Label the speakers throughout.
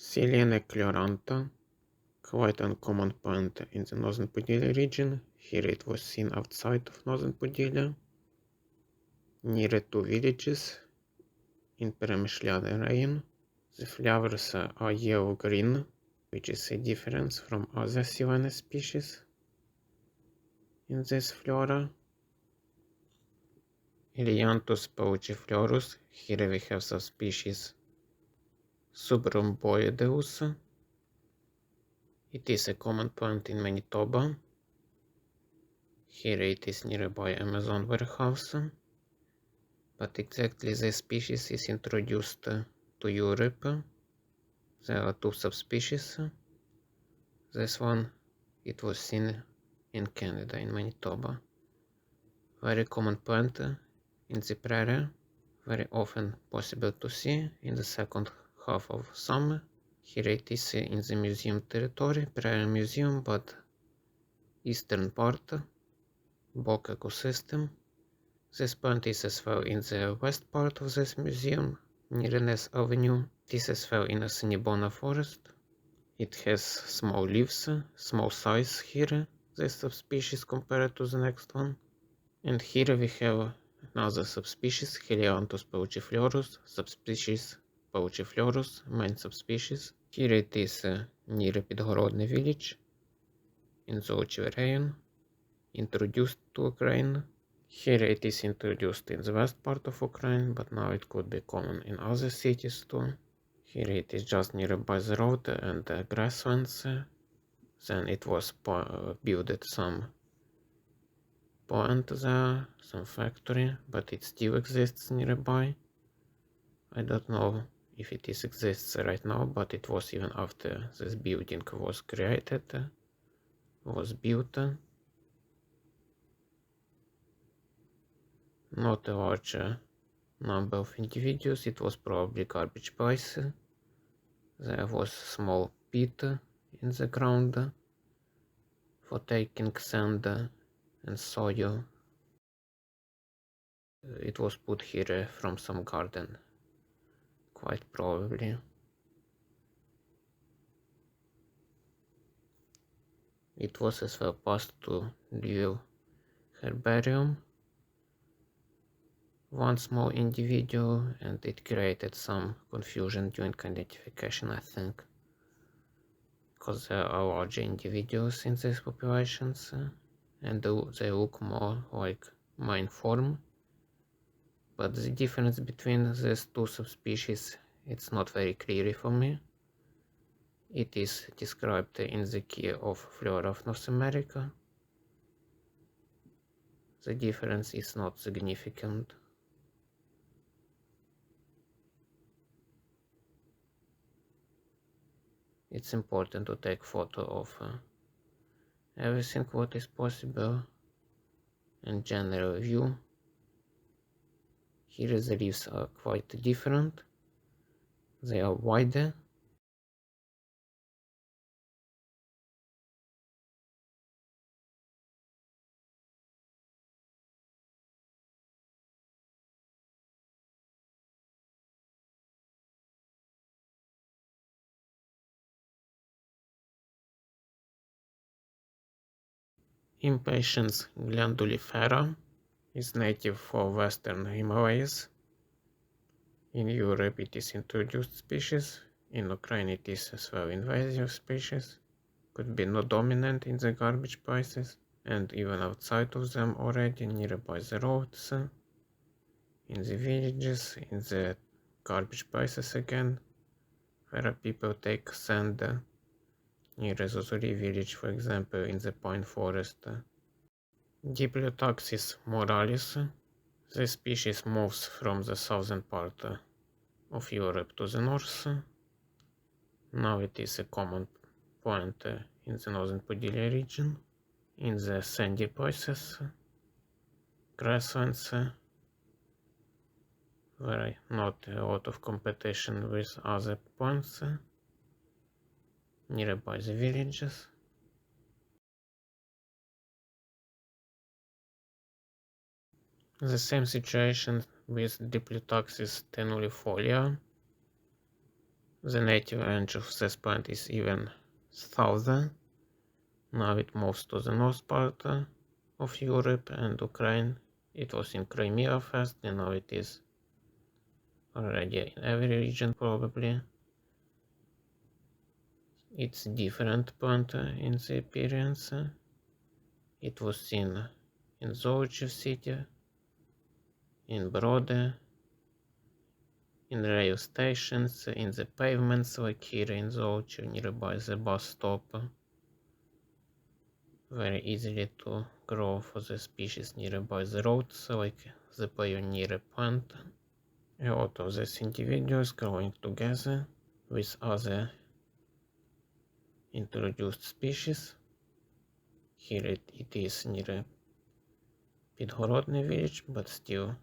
Speaker 1: Silene chlorantha, quite uncommon plant in the northern Podylia region. Here it was seen outside of northern Podylia, near two villages in Peremyshliany raion. The flowers are yellow-green, which is a difference from other Silene species in this flora. Helianthus pauciflorus. Here we have subspecies subrhomboideus. It is a common plant in Manitoba. Here it is nearby Amazon warehouse. But exactly this species is introduced to Europe. There are two subspecies. This one, it was seen in Canada, in Manitoba. Very common plant in the prairie, very often possible to see in the second half of summer. Here it is in the museum territory, Prairie Museum, but eastern part, bog ecosystem. This plant is as well in the west part of this museum, near Ness Avenue. It is as well in a Cinnabona forest. It has small leaves, small size here, this subspecies compared to the next one. And here we have another subspecies, Helianthus pauciflorus, subspecies pauciflorus, main subspecies. Here it is near Pid'yarkiv village in Zolochiv raion, introduced to Ukraine. Here it is introduced in the west part of Ukraine, but now it could be common in other cities too. Here it is just nearby the road and the grasslands. Then it was built some plant there, some factory, but it still exists nearby. I don't know if it exists right now, but it was even after this building was created, was built. Not a large number of individuals, it was probably garbage place. There was a small pit in the ground for taking sand and soil. It was put here from some garden, quite probably. It was as well passed to Lviv herbarium, one small individual, and it created some confusion during identification, I think, because there are larger individuals in these populations, and they look more like mine form. But the difference between these two subspecies, it's not very clear for me. It is described in the key of Flora of North America. The difference is not significant. It's important to take photo of everything what is possible and general view. Here the leaves are quite different. They are wider. Impatiens glandulifera is native for western Himalayas. In Europe it is introduced species. In Ukraine it is as well invasive species. Could be not dominant in the garbage places and even outside of them already, nearby the roads, in the villages, in the garbage places again, where people take sand, near the Zolochiv village, for example, in the pine forest. Diplotaxis muralis. This species moves from the southern part of Europe to the north. Now it is a common plant in the northern Podylia region, in the sandy places, grasslands, where not a lot of competition with other plants, nearby the villages. The same situation with Diplotaxis tenuifolia. The native range of this plant is even southern. Now it moves to the north part of Europe and Ukraine. It was in Crimea first, and now it is already in every region probably. It's different plant in the appearance. It was seen in Zolochiv city, in Brode, in rail stations, in the pavements like here in Zolochiv nearby the bus stop. Very easily to grow for the species nearby the roads like the pioneer plant. A lot of these individuals growing together with other introduced species. Here it is near Pid'yarkiv village, but still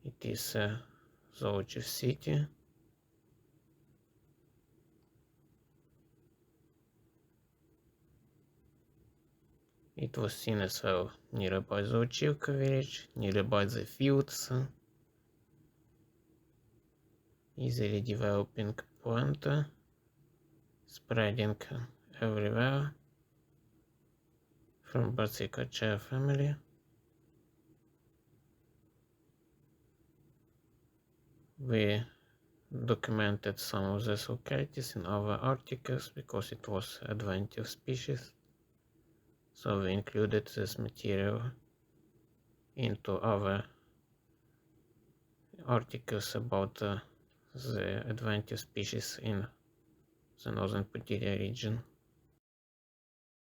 Speaker 1: it is a Zolochiv city. It was seen as well nearby Zolochivka village, nearby the fields. Easily developing plant, spreading everywhere from Pid'yarkiv family. We documented some of these localities in our articles because it was advent species, so we included this material into our articles about the advent species in the northern Pid'yarkiv region.